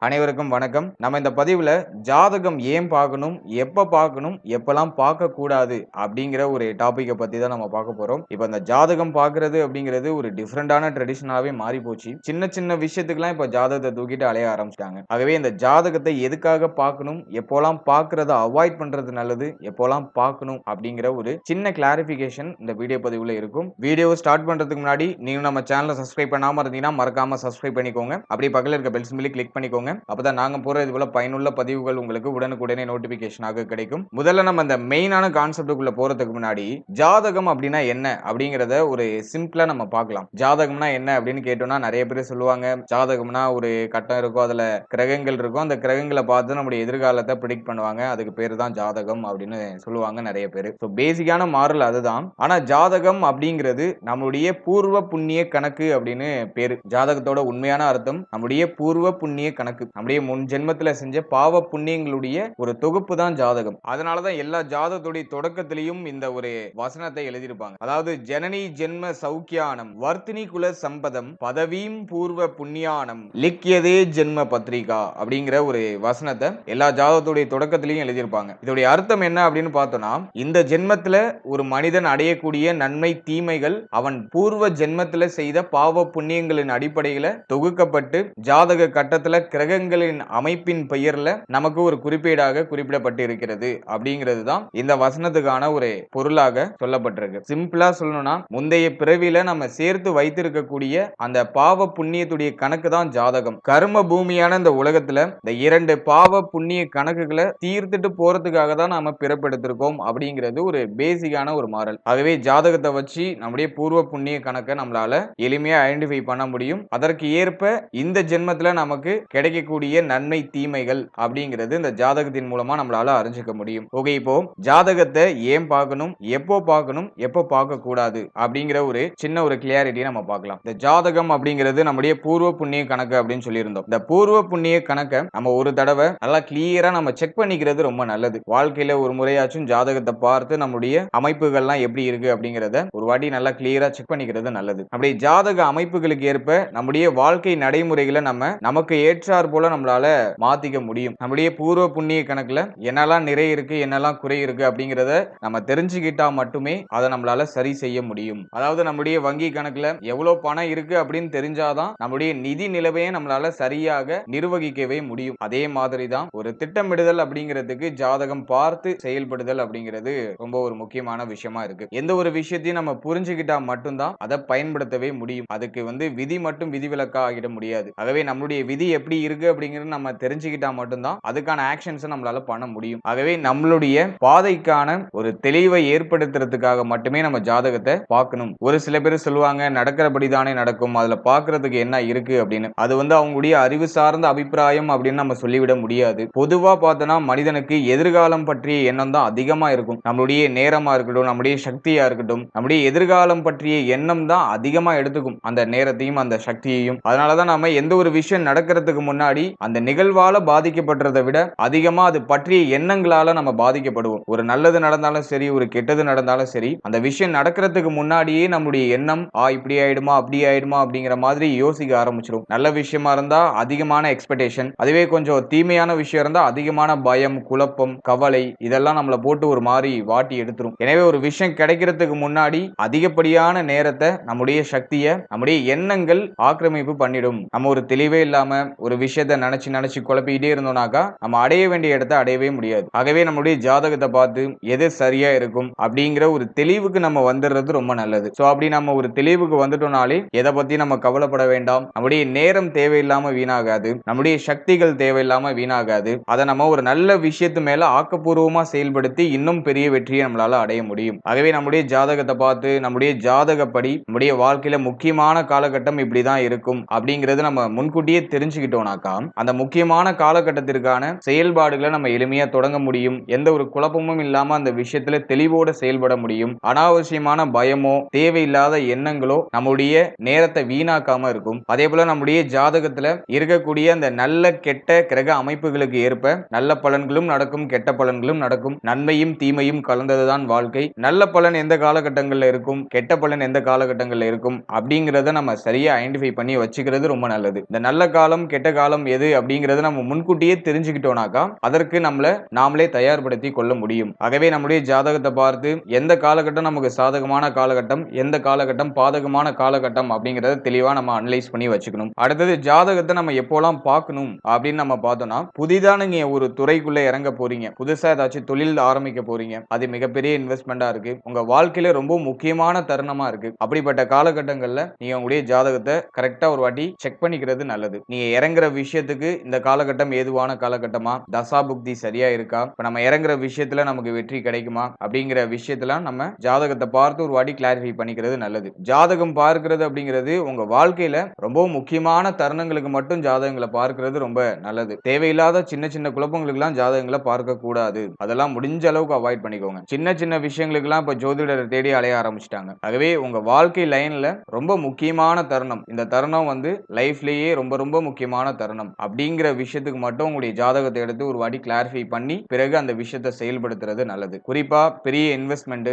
அனைவருக்கும் வணக்கம். நம்ம இந்த பதிவுல ஜாதகம் ஏன் பார்க்கணும், எப்ப பார்க்கணும், எப்பலாம் பார்க்கக்கூடாது அப்படிங்கிற ஒரு டாபிக்க பத்தி தான் நம்ம பார்க்க போறோம். இப்ப இந்த ஜாதகம் பார்க்கிறது அப்படிங்கிறது ஒரு டிஃபரண்டான ட்ரெடிஷனாவே மாறி போச்சு. சின்ன சின்ன விஷயத்துக்குலாம் இப்ப ஜாதகத்த தூக்கிட்டு அலைய ஆரம்பிச்சுட்டாங்க. ஆகவே இந்த ஜாதகத்தை எதுக்காக பார்க்கணும், எப்போலாம் பார்க்கிறத அவாய்ட் பண்றது நல்லது, எப்போலாம் பார்க்கணும் அப்படிங்கிற ஒரு சின்ன கிளாரிஃபிகேஷன் இந்த வீடியோ பதிவுல இருக்கும். வீடியோ ஸ்டார்ட் பண்றதுக்கு முன்னாடி நீங்க நம்ம சேனலை சப்ஸ்கிரைப் பண்ணாம இருந்தீங்கன்னா மறக்காம சப்ஸ்கிரைப் பண்ணிக்கோங்க. அப்படியே பக்கத்துல இருக்க பெல் சிம்பலை கிளிக் பண்ணிக்கோங்க. அப்பதான் நாங்க போற இது போல பயனுள்ள பதிவுகள் உங்களுக்கு உடனுக்குடனே நோட்டிபிகேஷனாக கிடைக்கும். முதல்ல நம்ம இந்த மெயினான கான்செப்டுக்குள்ள போறதுக்கு முன்னாடி ஜாதகம் அப்படின்னா என்ன அப்படிங்கறத ஒரு சிம்பிளா நம்ம பார்க்கலாம். ஜாதகம்னா என்ன அப்படின்னு கேட்டோம்னா நிறைய பேர் சொல்லுவாங்க, ஜாதகம்னா ஒரு கட்டம் இருக்கும், அதுல கிரகங்கள் இருக்கும், அந்த கிரகங்களை பார்த்து நம்முடைய எதிர்காலத்தை ப்ரெடிக்ட் பண்ணுவாங்க, அதுக்கு பேரு தான் ஜாதகம் அப்படின்னு சொல்லுவாங்க நிறைய பேர். ஸோ பேசிக்கான மாறல் அதுதான். ஆனா ஜாதகம் அப்படிங்கிறது நம்முடைய பூர்வ புண்ணிய கணக்கு அப்படின்னு பேரு. ஜாதகத்தோட உண்மையான அர்த்தம் நம்முடைய பூர்வ புண்ணிய கணக்கு, நம்முடைய முன் ஜென்மத்துல செஞ்ச பாவ புண்ணியங்களுடைய ஒரு தொகுப்பு தான் ஜாதகம். அதனாலதான் எல்லா ஜாதகத்துடைய தொடக்கத்திலையும் இந்த ஒரு வசனத்தை எழுதியிருப்பாங்க. அதாவது ஜனனி ஜென்ம சௌக்கியானம் வர்த்தினி குல சம்பதம் பதவீம் பூர்வ புண்ணியானம் லிக்கியதே ஜென்ம பத்ரிகா அப்படிங்கிற ஒரு வசனத்தை எல்லா ஜாதகத்துடைய தொடக்கத்திலையும் எழுதியிருப்பாங்க. இதோடைய அர்த்தம் என்ன அப்படின்னு பார்த்தோம்னா, இந்த ஜென்மத்துல ஒரு மனிதன் அடையக்கூடிய நன்மை தீமைகள் அவன் பூர்வ ஜென்மத்துல செய்த பாவ புண்ணியங்களின் அடிப்படையில தொகுக்கப்பட்டு ஜாதக கட்டத்துல கிரகங்களின் அமைப்பின் பெயர்ல நமக்கு ஒரு குறிப்பீடாக குறிப்பிடப்பட்டு இருக்கிறது அப்படிங்கிறது தான் இந்த வசனத்துக்கான ஒரு பொருளாக சொல்லப்பட்டிருக்கு. சிம்பிளா சொல்லணும்னா, முந்தைய பிறவில நம்ம சேர்த்து வைத்திருக்கக்கூடிய அந்த பாவ புண்ணியத்துடைய கணக்கு தான் ஜாதகம். கர்ம பூமியான இந்த உலகத்துல இந்த இரண்டு பாவ புண்ணிய கணக்குகளை தீர்த்துட்டு போறதுக்காக தான் நாம பிறப்பெடுத்திருக்கோம் அப்படிங்கிறது ஒரு பேசிக்கான ஒரு மாறல். ஆகவே ஜாதகத்தை வச்சு நம்முடைய பூர்வ புண்ணிய கணக்கை நம்மளால எளிமையா ஐடென்டிஃபை பண்ண முடியும். அதற்கு ஏற்ப இந்த ஜென்மத்துல நமக்கு கிடைக்கக்கூடிய நன்மை தீமைகள் அப்படிங்கிறது இந்த ஜாதகத்தின் மூலமா நம்மளால அறிஞ்சிக்க முடியும். ஓகே, இப்போ ஜாதகத்தை ஏன் பார்க்கணும், எப்போ பார்க்கணும், எப்போ பார்க்க கூடாது அப்படிங்கிற ஒரு சின்ன ஒரு கிளியாரிட்டியை நம்ம பார்க்கலாம். இந்த ஜாதகம் அப்படிங்கிறது நம்முடைய பூர்வ புண்ணிய கணக்கு அப்படின்னு சொல்லியிருந்தோம். இந்த பூர்வ புண்ணிய கணக்கை நம்ம ஒரு தடவை நல்லா கிளியரா நம்ம செக் பண்ணிக்கிறது ரொம்ப நல்லது. வாழ்க்கையில ஒரு முறையாச்சும் ஜாதகத்தை பார்த்து நம்முடைய அமைப்புகள்லாம் எப்படி இருக்கு அப்படிங்கிறத ஒரு வாட்டி நல்லா கிளியரா செக் பண்ணிக்கிறது நல்லது. அப்படி ஜாதக அமைப்புகளுக்கு ஏற்ப நம்முடைய வாழ்க்கை நடைமுறைகளை நமக்கு ஏற்றார் போல நம்மளால மாத்திக்க முடியும். நம்முடைய பூர்வ புண்ணிய கணக்குல என்னெல்லாம் நிறைய இருக்கு, என்னெல்லாம் குறை இருக்கு அப்படிங்கறத நம்ம தெரிஞ்சுக்கிட்டா மட்டுமே அதை நம்மளால சரி செய்ய முடியும். அதாவது நம்முடைய வங்கி கணக்குல எவ்வளவு பணம் இருக்கு அப்படின்னு தெரிஞ்சாதான் நம்முடைய நிதி நிலைமையை நம்மளால சரியாக நிர்வகிக்கவே முடியும். அதே மாதிரி தான் ஒரு திட்டமிடுதல் அப்படிங்கிறதுக்கு ஜாதகம் பார்த்து செயல்படுதல் அப்படிங்கிறது ரொம்ப ஒரு முக்கியமான விஷயமா இருக்கு. எந்த ஒரு விஷயத்தையும் நம்ம புரிஞ்சுக்கிட்டா மட்டும்தான் அதை பயன்படுத்தவே முடியும். அதுக்கு விதி மட்டும் விதிவிலக்கா ஆகிட முடியாது. ஆகவே நம்மளுடைய விதி எப்படி இருக்கு அப்படிங்கிறது நம்ம தெரிஞ்சுக்கிட்டா மட்டும்தான் அதுக்கான ஆக்ஷன்ஸ் நம்மளால பண்ண முடியும். ஆகவே நம்மளுடைய பாதைக்கான ஒரு தெளிவை ஏற்படுத்துறதுக்காக மட்டுமே நம்ம ஜாதகத்தை பார்க்கணும். ஒரு சில பேர் சொல்லுவாங்க, நடக்கிறபடி தானே நடக்கும், அதுல பார்க்கிறதுக்கு என்ன இருக்கு அப்படின்னு. அது அவங்களுடைய அறிவு சார்ந்த அபிப்பிராயம் அப்படின்னு நம்ம சொல்லிவிட முடியாது. பொதுவா பார்த்தோம்னா மனிதனுக்கு எதிர்காலம் பற்றிய எண்ணம் தான் அதிகமா இருக்கும். நம்மளுடைய நேரமா இருக்கட்டும், நம்முடைய சக்தியா இருக்கட்டும், நம்முடைய எதிர்காலம் பற்றிய எண்ணம் தான் அதிகமா எடுத்துக்கும் அந்த நேரத்தையும் அந்த சக்தியையும். அதனாலதான் நாம எந்த ஒரு விஷயம் நடக்கிறதுக்கு முன்னாடி அந்த நிகழ்வால பாதிக்கப்படுறதை விட அதிகமா அது பற்றிய எண்ணங்களால நம்ம பாதிக்கப்படுவோம். ஒரு நல்லது நடந்தாலும் சரி, ஒரு கெட்டது நடந்தாலும் சரி, அந்த விஷயம் நடக்கிறதுக்கு முன்னாடியே நம்முடைய எண்ணம் இப்படி ஆயிடுமா அப்படி ஆயிடுமா அப்படிங்கிற மாதிரி யோசிக்க ஆரம்பிச்சிடும். நல்ல விஷயமா இருந்தா அதிகமான எக்ஸ்பெக்டேஷன், அதுவே கொஞ்சம் தீமையான விஷயம் இருந்தா அதிகமான பயம், குழப்பம், கவலை, இதெல்லாம் நம்மளை போட்டு ஒரு மாதிரி வாட்டி எடுத்துரும். எனவே ஒரு விஷயம் கிடைக்கிறதுக்கு முன்னாடி அதிகப்படியான நேரத்தை நம்முடைய சக்தியை நம்முடைய எண்ணங்கள் ஆக்கிரமிப்பு பண்ணிடும். நம்ம ஒரு தெளிவே இல்லாம ஒரு விஷயத்தை நினைச்சு குழப்பிக்கிட்டே இருந்தோம்னாக்கா நம்ம அடைய வேண்டிய இடத்தை அடையவே முடியாது. ஆகவே நம்முடைய ஜாதகத்தை பார்த்து எது சரியா இருக்கும் அப்படிங்கிற ஒரு தெளிவுக்கு நம்ம வந்துடுறது ரொம்ப நல்லது. சோ அப்படி நம்ம ஒரு தெளிவுக்கு வந்துட்டோம்னாலே எதை பத்தி நம்ம கவலைப்பட வேண்டாம். நம்முடைய நேரம் தேவையில்லாம வீணாகாது, நம்முடைய சக்திகள் தேவையில்லாம வீணாகாது. அதை நம்ம ஒரு நல்ல விஷயத்து மேல ஆக்கப்பூர்வமா செயல்படுத்தி இன்னும் பெரிய வெற்றியை நம்மளால அடைய முடியும். ஆகவே நம்முடைய ஜாதகத்தை பார்த்து நம்முடைய ஜாதகப்படி நம்முடைய வாழ்க்கையில முக்கியமான காலகட்டம் இப்படிதான் இருக்கும் அப்படிங்கிறது நம்ம முன்கூட்டியே தெரிஞ்சுக்கிட்டோம்னாக்கா அந்த முக்கியமான காலகட்டத்திற்கான செயல்பாடுகளை நம்ம எளிமையா தொடங்க முடியும். எந்த ஒரு குழப்பமும் இல்லாம அந்த விஷயத்துல தெளிவோட செயல்பட முடியும். அனாவசியமான பயமோ தேவையில்லாத எண்ணங்களோ நம்முடைய நேரத்தை வீணாக்காம இருக்கும். அதே போல நம்முடைய ஜாதகத்துல இருக்கக்கூடிய அந்த நல்ல கெட்ட கிரக அமைப்புகளுக்கு ஏற்ப நல்ல பலன்களும் நடக்கும், கெட்ட பலன்களும் நடக்கும். நன்மையும் தீமையும் கலந்ததுதான் வாழ்க்கை. நல்ல பலன் எந்த காலகட்டங்கள்ல இருக்கும், கெட்ட பலன் எந்த காலகட்டங்கள்ல இருக்கும் அப்படிங்கறத நம்ம சரியா ஐடென்டிஃபை பண்ணி வச்சுக்கிறது ரொம்ப நல்லது. இந்த நல்ல காலம் கெட்ட காலம் எது அப்படிங்கறத நம்ம முன்கூட்டியே தெரிஞ்சுக்கிட்டோம்னாக்கா அதற்கு நம்மள நாமளே தயார்படுத்தி கொள்ள முடியும். ஆகவே நம்முடைய ஜாதகத்தை பார்த்து எந்த காலகட்டம் நமக்கு சாதகமான காலகட்டம், எந்த காலகட்டம் பாதகமான காலகட்டம் அப்படிங்கறத தெளிவா நம்ம அனலைஸ் பண்ணி வச்சுக்கணும். அடுத்தது ஜாதகத்தை நம்ம எப்போலாம் பார்க்கணும் அப்படின்னு நம்ம பார்த்தோம்னா, புதிதா நீங்க ஒரு துறைக்குள்ள இறங்க போறீங்க, புதுசா ஏதாச்சும் தொழில் ஆரம்பிக்க போறீங்க, அது மிகப்பெரிய இன்வெஸ்ட்மெண்டா இருக்கு, உங்க வாழ்க்கையில ரொம்ப முக்கியமான தருணமா இருக்கு. அப்படிப்பட்ட காலகட்டங்கள்ல நீங்க உங்களுடைய ஜாதகத்தை கரெக்டா ஒரு வாட்டி செக் பண்ணிக்கிறது நல்லது. நீங்க இறங்குற விஷயத்துக்கு இந்த காலகட்டம் ஏதுவான காலகட்டமா, தசா புக்தி சரியா இருக்கா, இப்ப நம்ம இறங்குற விஷயத்துல நமக்கு வெற்றி கிடைக்குமா அப்படிங்கிற விஷயத்துல நம்ம ஜாதகத்தை பார்த்து ஒரு வாட்டி கிளாரிஃபை பண்ணிக்கிறது நல்லது. ஜாதகம் பார்க்கிறது அப்படிங்கிறது உங்க வாழ்க்கையில ரொம்ப முக்கியமான தருணங்களுக்கு மட்டும் ஜாதகங்களை பார்க்கிறது ரொம்ப நல்லது. தேவையில்லாத சின்ன சின்ன குழப்பங்களுக்கு எல்லாம் ஜாதகங்களை பார்க்க கூடாது. அதெல்லாம் முடிஞ்ச அளவுக்கு அவாய்ட் பண்ணிக்கோங்க. சின்ன சின்ன விஷயங்களுக்கு எல்லாம் இப்ப ஜோதிடரை தேடி அலைய ஆரம்பிச்சிட்டாங்க. ஆகவே உங்க வாழ்க்கை லைன்ல ரொம்ப முக்கியமான தருணம், இந்த தருணம் வந்து லைஃப்லயே ரொம்ப ரொம்ப முக்கியமான தருணம் அப்படிங்கிற விஷயத்துக்கு மட்டும் உங்களுடைய ஜாதகத்தை எடுத்து ஒரு வாட்டி கிளாரிஃபை பண்ணி பிறகு அந்த விஷயத்தை செயல்படுத்துறது நல்லது. குறிப்பா பெரிய இன்வெஸ்ட்மெண்ட்,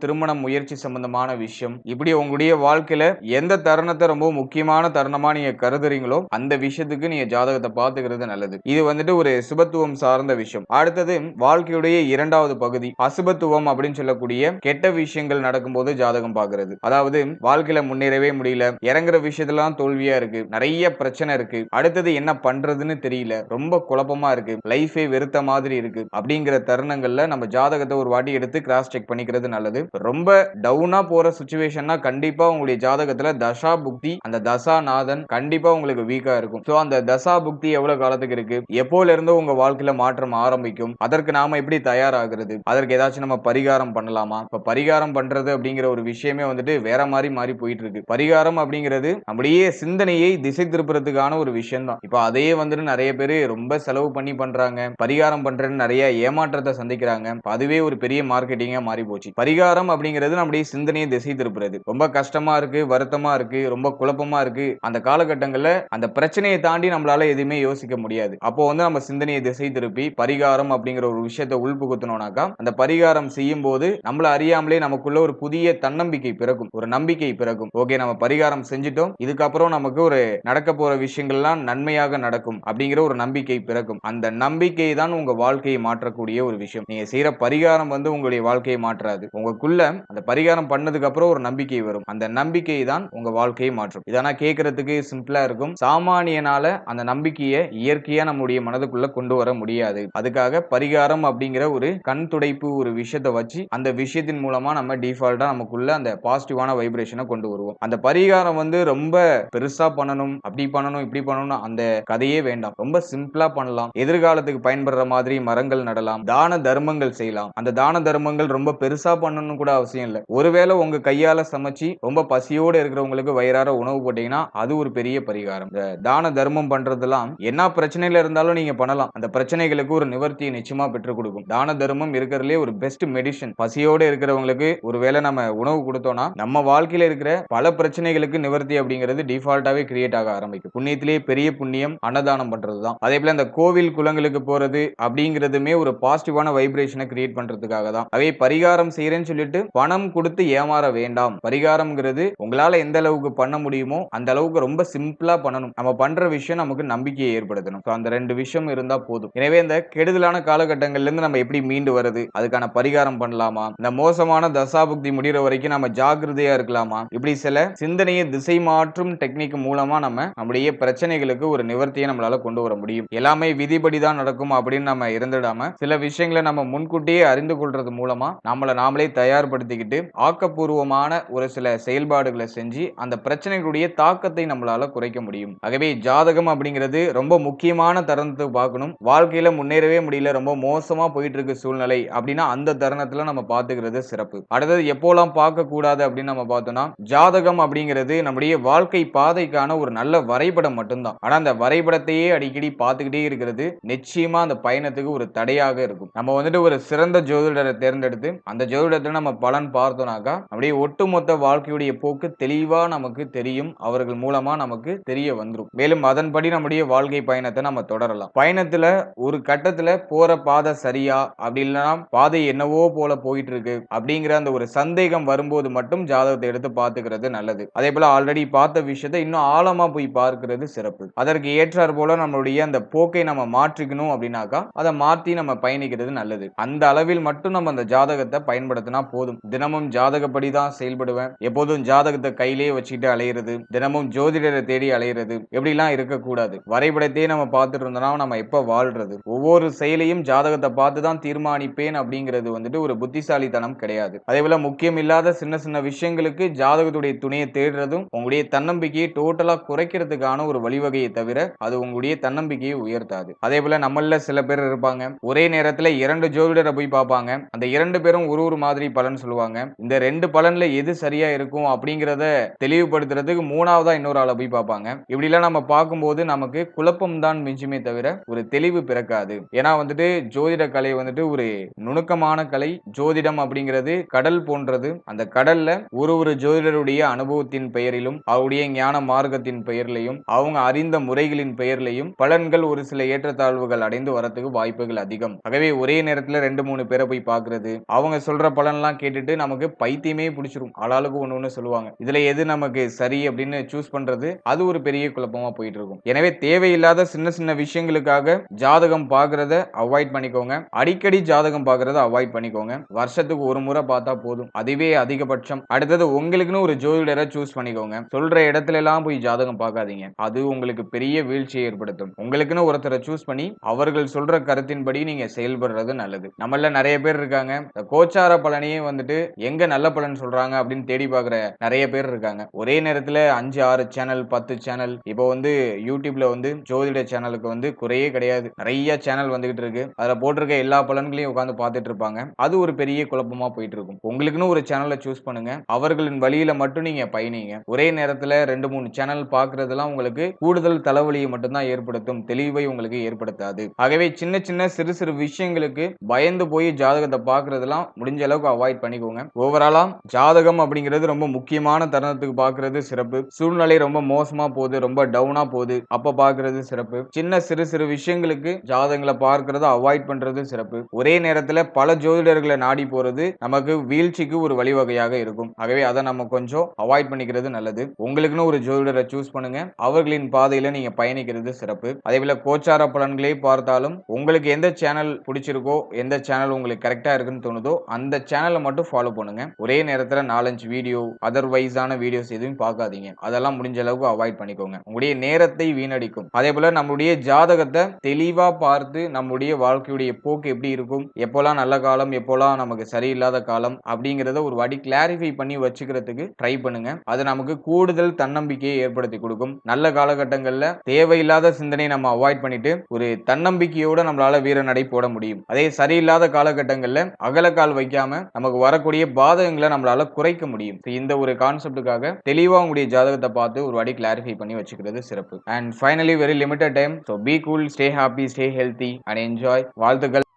திருமணம் முயற்சி சம்பந்தமான விஷயம், இப்படி உங்களுடைய வாழ்க்கையில எந்த தருணத்தை ரொம்ப முக்கியமான தருணமா நீங்க கருதுறீங்களோ அந்த விஷயத்துக்கு நீங்க ஜாதகத்தை பார்த்துக்கிறது நல்லது. இது வந்துட்டு ஒரு சுபத்துவம் சார்ந்த விஷயம். அடுத்தது வாழ்க்கையுடைய இரண்டாவது பகுதி அசுபத்துவம் அப்படின்னு சொல்லக்கூடிய கெட்ட விஷயங்கள் நடக்கும்போது ஜாதகம் பார்க்கிறது. அதாவது வாழ்க்கையில முன்னேறவே முடியல, இறங்குற விஷயத்தெல்லாம் தோல்வியா இருக்கு, நிறைய பிரச்சனை இருக்கு, அடுத்தது என்ன பண்றதுன்னு தெரியல, ரொம்ப குழப்பமா இருக்கு, லைஃபே வெறுத்த மாதிரி இருக்கு அப்படிங்கிற தருணங்கள்ல நம்ம ஜாதகத்தை ஒரு வாட்டி எடுத்து கிராஸ் செக் பண்ணிக்கிறது நல்லது. ரொம்ப டவுனா போற சிச்சுவேஷன்னா கண்டிப்பா உங்களுடைய ஜாதகத்துல தசா புக்தி, அந்த தசா நாதன் கண்டிப்பா உங்களுக்கு வீக்கா இருக்கும். சோ அந்த தசா புக்தி எவ்வளவு காலத்துக்கு இருக்கு, எப்போல இருந்து உங்க வாழ்க்கையில மாற்றம் ஆரம்பிக்கும், அதற்கு நாம எப்படி தயாராகிறது, அதற்கு ஏதாச்சும் நம்ம பரிகாரம் பண்ணலாமா? இப்ப பரிகாரம் பண்றது அப்படிங்கிற ஒரு விஷயமே வந்துட்டு வேற மாதிரி மாறி போயிட்டு இருக்கு. பரிகாரம் அப்படிங்கிறது நம்முடைய சிந்தனையை திசை திருப்புறதுக்கான ஒரு விஷயம் தான். இப்ப அதையே வந்துட்டு நிறைய பேரு ரொம்ப செலவு பண்ணி பண்றாங்க, பரிகாரம் பண்றேன்னு நிறைய ஏமாற்றத்தை சந்திக்கிறாங்க. அதுவே ஒரு பெரிய மார்க்கெட்டிங்கா மாறி போச்சு. பரிகாரம் அப்படிங்கிறது நம்முடைய சிந்தனையை திசை திருப்புறது. ரொம்ப கஷ்டமா இருக்கு, வருத்தமா இருக்கு, ரொம்ப குழப்பமா இருக்கு, அந்த காலகட்டங்கள்ல அந்த பிரச்சனையை தாண்டி நம்மளால எதுவுமே யோசிக்க முடியாது. அப்போ வந்து நம்ம சிந்தனையை திசை திருப்பி பரிகாரம் அப்படிங்கிற ஒரு விஷயத்தை உள்புகுத்தணும்னாக்கா அந்த பரிகாரம் செய்யும் போது நம்மள அறியாமலே நமக்குள்ள ஒரு புதிய தன்னம்பிக்கை பிறக்கும், ஒரு நம்பிக்கை பிறக்கும். ஓகே, நம்ம பரிகாரம் செஞ்சிட்டோம், இதுக்கப்புறம் நமக்கு ஒரு நடக்க போற விஷயங்கள்லாம் நன்மையாக நடக்கும் அப்படிங்கிற ஒரு நம்பிக்கை பிறக்கும். அந்த நம்பிக்கை தான் உங்க வாழ்க்கையை மாற்றக்கூடிய ஒரு விஷயம். நீங்க செய்யற பரிகாரம் வந்து உங்களுடைய வாழ்க்கையை மாற்றாது. உங்களுக்குள்ள அந்த பரிகாரம் பண்ணதுக்கு அப்புறம் ஒரு நம்பிக்கை வரும், அந்த நம்பிக்கை தான் உங்க வாழ்க்கையை மாற்றும். இதனா கேட்கறதுக்கு சிம்பிளா இருக்கும், சாமானியனால அந்த நம்பிக்கையை இயற்கையா நம்முடைய மனதுக்குள்ள கொண்டு வர முடியாது. அதுக்காக பரிகாரம் அப்படிங்கிற ஒரு கண் துடைப்பு ஒரு விஷயத்தை வச்சு அந்த விஷயத்தின் மூலமா நம்ம டிஃபால்ட்டா நமக்குள்ள அந்த பாசிட்டிவான வைப்ரேஷனை கொண்டு வருவோம். அந்த பரிகாரம் வந்து ரொம்ப பெருசா பண்ணணும், அப்படி பண்ணணும், இப்படி பண்ணணும் அந்த கதையே வேண்டாம். ரொம்ப சிம்பிளா பண்ணலாம். எதிர்காலத்துக்கு பயன்படுற மாதிரி மரங்கள் நடலாம், தான தர்மங்கள் செய்யலாம். அந்த தான தர்மங்கள் ரொம்ப பெருசா பண்ணணும் கூட அவசியம் இல்லை. ஒருவேளை உங்க கையால சமைச்சு ரொம்ப பசியோடு இருக்கிறவங்களுக்கு வயிறார உணவு போட்டீங்கன்னா அது ஒரு பெரிய பரிகாரம். இந்த தான தர்மம் பண்றதெல்லாம் என்ன பிரச்சனையில இருந்தாலும் நீங்க பண்ணலாம், அந்த பிரச்சனைகளுக்கு ஒரு நிவர்த்தியை நிச்சயமா பெற்றுக் கொடுக்கும். தான தர்மம் இருக்கிறதுலே ஒரு பெஸ்ட் மெடிசன். பசியோடு இருக்கிறவங்களுக்கு ஒருவேளை நம்ம உணவு கொடுத்தோம்னா நம்ம வாழ்க்கையில இருக்கிற பல பிரச்சனைகளுக்கு நிவர்த்தி அப்படிங்கிறது டிஃபால்ட்டாவே கிரியேட் ஆக ஆரம்பிக்கும். புண்ணியத்திலேயே பெரிய புண்ணியம் அன்னதானம் பண்றதுதான். அதே போல இந்த கோவில் குளங்களுக்கு போறது அப்படிங்கிறதுமே ஒரு பாசிட்டிவான வைப்ரேஷனை கிரியேட் பண்றதுக்காக தான். அவை பரிகாரம் செய்யறேன்னு சொல்லிட்டு பணம் கொடுத்து ஏமாற வேண்டாம். பரிகாரம்ங்கிறது உங்களால எந்த அளவுக்கு பண்ண முடியுமோ அந்த அளவுக்கு ரொம்ப சிம்பிளா பண்ணணும். நம்ம பண்ற விஷயம் நமக்கு நம்பிக்கையை ஏற்படுத்தணும். அந்த ரெண்டு விஷயம் இருந்தா போதும். எனவே இந்த கெடுதலான காலகட்டங்கள்ல இருந்து நம்ம எப்படி மீண்டு வருது, அதுக்கான பரிகாரம் பண்ணலாமா, இந்த மோசமான தசாபுக்தி முடிகிற வரைக்கும் நம்ம ஜாக்கிரதையா இருக்கலாமா, இப்படி சில சிந்தனையை திசை மாற்றும் டெக்னிக் மூலமா நம்ம நம்முடைய பிரச்சனைகளுக்கு ஒரு நிவர்த்தியை நம்மளால கொண்டு வர முடியும். எல்லாமே விதிபடி தான் நடக்கும் அப்படின்னு நம்ம இருந்துடாம சில விஷயங்களை நம்ம முன்கூட்டியே அறிந்து கொள்றது மூலமா நம்மளை நாமளே தயார்படுத்திக்கிட்டு ஆக்கப்பூர்வமான ஒரு சில செயல்பாடுகளை செஞ்சு அந்த பிரச்சனைகளுடைய தாக்கத்தை நம்மளால குறைக்க முடியும். ஆகவே ஜாதகம் அப்படிங்கிறது ரொம்ப முக்கியமான தருணத்தை பார்க்கணும். வாழ்க்கையில முன்னேறவே முடியல, ரொம்ப மோசமா போயிட்டு இருக்கு சூழ்நிலை அப்படின்னா அந்த தருணத்துல நம்ம பார்த்துக்கிறது சிறப்பு. அடுத்தது எப்போலாம் பார்க்க கூடாது அப்படின்னு நம்ம பார்த்தோம்னா, ஜாதகம் அப்படிங்கிறது நம்முடைய வாழ்க்கை பாதைக்கான ஒரு நல்ல வரைபடம் மட்டும்தான். ஆனா அந்த வரைபடத்தையே அடிக்கடி பார்த்துக்கிட்டே இருக்கிறது நிச்சயமா அந்த பயணத்துக்கு ஒரு தடையாக இருக்கும். நம்ம வந்துட்டு ஒரு சிறந்த ஜோதிடரை தேர்ந்தெடுத்து அந்த ஜோதிடத்தை நம்ம பலன் பார்த்தோம்னாக்கா நம்முடைய ஒட்டுமொத்த வாழ்க்கையுடைய போக்கு தெளிவா நமக்கு தெரியும், அவர்கள் மூலமா நமக்கு தெரிய வந்துரும். மேலும் அதன்படி நம்முடைய வாழ்க்கை பயணத்தை நம்ம தொடரலாம். பயணத்துல ஒரு கட்டத்துல போற பாதை சரியா அப்படி இல்லைன்னா பாதை என்னவோ போல போயிட்டு இருக்கு அப்படிங்கிற அந்த ஒரு சந்தேகம் வரும்போது மட்டும் ஜாதகத்தை எடுத்து பார்த்துக்கிறது நல்லது. அதே போல ஆல்ரெடி பார்த்த விஷயத்தை இன்னும் ஆழமா போய் பார்க்கிறது சிறப்பு. அதற்கு ஏற்றார் போல நம்மளுடைய அந்த போக்கை நம்ம மாற்றிக்கணும் அப்படின்னாக்கா அதை மாத்தி நம்ம பயணிக்கிறது நல்லது. அந்த அளவில் மட்டும் நம்ம அந்த ஜாதகத்தை பயன்படுத்தினா போதும். தினமும் ஜாதகப்படி தான் செயல்படுவேன், எப்போதும் ஜாதகத்தை கையிலேயே வச்சுக்கிட்டு அலையிறது, தினமும் ஜோதிடரை தேடி அலையிறது, எப்படிலாம் இருக்கக்கூடாது. வரைபடத்தையே நம்ம பார்த்துட்டு இருந்தோம்னா நம்ம எப்ப வாழ்றது? ஒவ்வொரு செயலையும் ஜாதகத்தை பார்த்து தான் தீர்மானிப்பேன் அப்படிங்கிறது வந்துட்டு ஒரு புத்திசாலித்தனம் கிடையாது. அதே போல முக்கியம் இல்லாத சின்ன சின்ன விஷயங்களுக்கு ஜாதகத்துடைய துணையை தேடுறதும் உங்களுடைய தன்னம்பிக்கையை டோட்டலா குறைக்கிறதுக்கான ஒரு வழிவகையை தவிர அது உங்களுடைய தன்னம்பிக்கையை உயர்த்தாது. அதே போல நம்மள சில பேர் இருப்பாங்க, ஒரே நேரத்துல 2 ஜோதிடரை போய் பார்ப்பாங்க. அந்த 2 பேரும் ஒரு மாதிரி பலன் சொல்லுவாங்க. இந்த 2 பலன்ல எது சரியா இருக்கும் அப்படிங்கறத தெளிவுபடுத்துறதுக்கு 3வதா இன்னொரு ஆளை போய் பார்ப்பாங்க. இப்படி எல்லாம் நம்ம பார்க்கும்போது நமக்கு குழப்பம் தான் மிஞ்சுமே தவிர ஒரு தெளிவு பிறக்காது. ஏன்னா வந்துட்டு ஜோதிட கலை வந்துட்டு ஒரு நுணுக்கமான கலை. ஜோதிடம் அப்படிங்கிறது கடல் போன்றது. அந்த கடல்ல ஒரு ஜோதிடருடைய அனுபவத்தின் பெயரிலும் அவருடைய ஞான மார்க்கத்தின் பெயரிலையும் அவங்க அறிந்த முறைகளின் பெயரிலையும் பலன்கள் ஒரு சில ஏற்றத்தாழ்வுகள் அடைந்து வரத்துக்கு வாய்ப்புகள் அதிகம். ஆகவே ஒரே நேரத்துல 2-3 பேரை போய் பார்க்கிறது, அவங்க சொல்ற பலன்லாம் கேட்டுட்டு நமக்கு பைத்தியமே பிடிச்சிரும். ஆளாளுக்கு ஒண்ணு சொல்லுவாங்க. இதுல எது நமக்கு சரி அப்படின்னு சூஸ் பண்றது அது ஒரு பெரிய குழப்பமா போயிட்டு இருக்கும். எனவே தேவையில்லாத சின்ன சின்ன விஷயங்களுக்காக ஜாதகம் பார்க்கறத அவாய்ட் பண்ணிக்கோங்க. அடிக்கடி ஜாதகம் பார்க்கறத அவாய்ட் பண்ணிக்கோங்க. வருஷத்துக்கு ஒரு முறை பார்த்தா போதும், அதுவே அதிகபட்சம். அடுத்தது உங்களுக்குன்னு ஒரு ஜோதிடரை சூஸ் பண்ணிக்கோங்க. சொல்ற இடத்துல எல்லாம் போய் ஜாதகம் பார்க்காதீங்க, அது உங்களுக்கு பெரிய வீழ்ச்சியை ஏற்படுத்தும். உங்களுக்குன்னு ஒருத்தரை சூஸ் பண்ணி அவர்கள் சொல்ற கருத்தின்படி நீங்க செயல்படுறது நல்லது. நம்மள நிறைய பேர் இருக்காங்க, கோச்சார பலனையே வந்துட்டு எங்க நல்ல பலன் சொல்றாங்க அப்படின்னு தேடி பார்க்கிற நிறைய பேர் இருக்காங்க. ஒரே நேரத்துல 5-6 சேனல் 10 சேனல் இப்போ வந்து யூடியூப்ல வந்து ஜோதிட சேனலுக்கு வந்து குறையே கிடையாது. நிறைய சேனல் வந்துகிட்டு இருக்கு. அதுல போட்டிருக்க எல்லா பலன்களையும் உட்கார்ந்து பார்த்துட்டு இருப்பாங்க. அது ஒரு பெரிய குழப்பமா போயிட்டு இருக்கும். உங்களுக்குன்னு ஒரு சேனலை சூஸ் பண்ணுங்க. அவர்களின் வழியில மட்டும் நீங்க பயணிங்க. ஒரே நேரத்துல 2-3 சேனல் பார்க்கறதெல்லாம் உங்களுக்கு கூடுதல் தலைவலியை மட்டும்தான் ஏற்படுத்தும், தெளிவை உங்களுக்கு ஏற்படுத்தாது. ஆகவே சின்ன சின்ன சிறு சிறு விஷயங்களுக்கு பயந்து போய் ஜாதகத்தை பார்க்கறதெல்லாம் முடிஞ்ச அளவுக்கு அவாய்ட் பண்ணிக்கோங்க. ஓவராலா ஜாதகம் அப்படிங்கிறது ரொம்ப முக்கியமான தருணத்துக்கு பார்க்கறது சிறப்பு. சூழ்நிலை ரொம்ப மோசமா போகுது, ரொம்ப டவுனா போகுது, அப்ப பார்க்கறது சிறப்பு. சின்ன சிறு சிறு விஷயங்களுக்கு ஜாதகங்களை பார்க்கறத அவாய்ட் பண்றது சிறப்பு. ஒரே நேரத்துல பல ஜோதிடர்களை நாடி போறது நமக்கு வீழ்ச்சிக்கு ஒரு வழிவகையாக இருக்கும். ஆகவே அதை நம்ம கொஞ்சம் அவாய்ட் பண்ணிக்கிறது நல்லது. உங்களுக்குன்னு ஒரு ஜோதிடரை சூஸ் பண்ணுங்க. அவர்களின் பாதையில நீங்க பயணிக்கிறது சிறப்பு. அதே போல கோச்சார பலன்களே பார்த்தாலும் உங்களுக்கு எந்த சேனல் பிடிச்சிருக்கோ, எந்த சேனல் உங்களுக்கு கரெக்டா இருக்குன்னு தோணுதோ அந்த சேனலை மட்டும் ஃபாலோ பண்ணுங்க. ஒரே நேரத்துல 4-5 வீடியோ அதர்வைஸான வீடியோஸ் எதுவும் பார்க்காதீங்க. அதெல்லாம் முடிஞ்ச அளவுக்கு அவாய்ட் பண்ணிக்கோங்க. உங்களுடைய நேரத்தை வீணடிக்கும். அதே போல நம்மளுடைய ஜாதகத்தை தெளிவா பார்த்து நம்முடைய வாழ்க்கையுடைய போக்கு எப்படி இருக்கும், எப்போலாம் நல்ல காலம், எப்போலாம் நமக்கு சரியில்லாத காலம் அப்படிங்கறத ஒரு வாட்டி கிளாரிஃபை பண்ணி வச்சுக்கிறதுக்கு ட்ரை பண்ணுங்க. அது நமக்கு கூடுதல் தன்னம்பிக்கையை ஏற்படுத்தி கொடுக்கும். நல்ல காலகட்டங்கள்ல தேவையில்லாத சிந்தனை நம்ம அவாய்ட் பண்ணிட்டு ஒரு தன்னம்பிக்கையோட நம்மளால வீர நடை போட முடியும். அதே சரியில்லாத காலகட்டங்கள்ல அகலக்கால் வைக்காம நமக்கு வரக்கூடிய பாதகங்களை நம்மளால குறைக்க முடியும். இந்த ஒரு கான்செப்டுக்காக தெளிவா உங்களுடைய ஜாதகத்தை பார்த்து ஒரு வாட்டி கிளாரிஃபை பண்ணி வச்சுக்கிறது சிறப்பு. And finally very limited time. So be cool, stay happy, stay healthy and enjoy. வாழ்த்துக்கள்.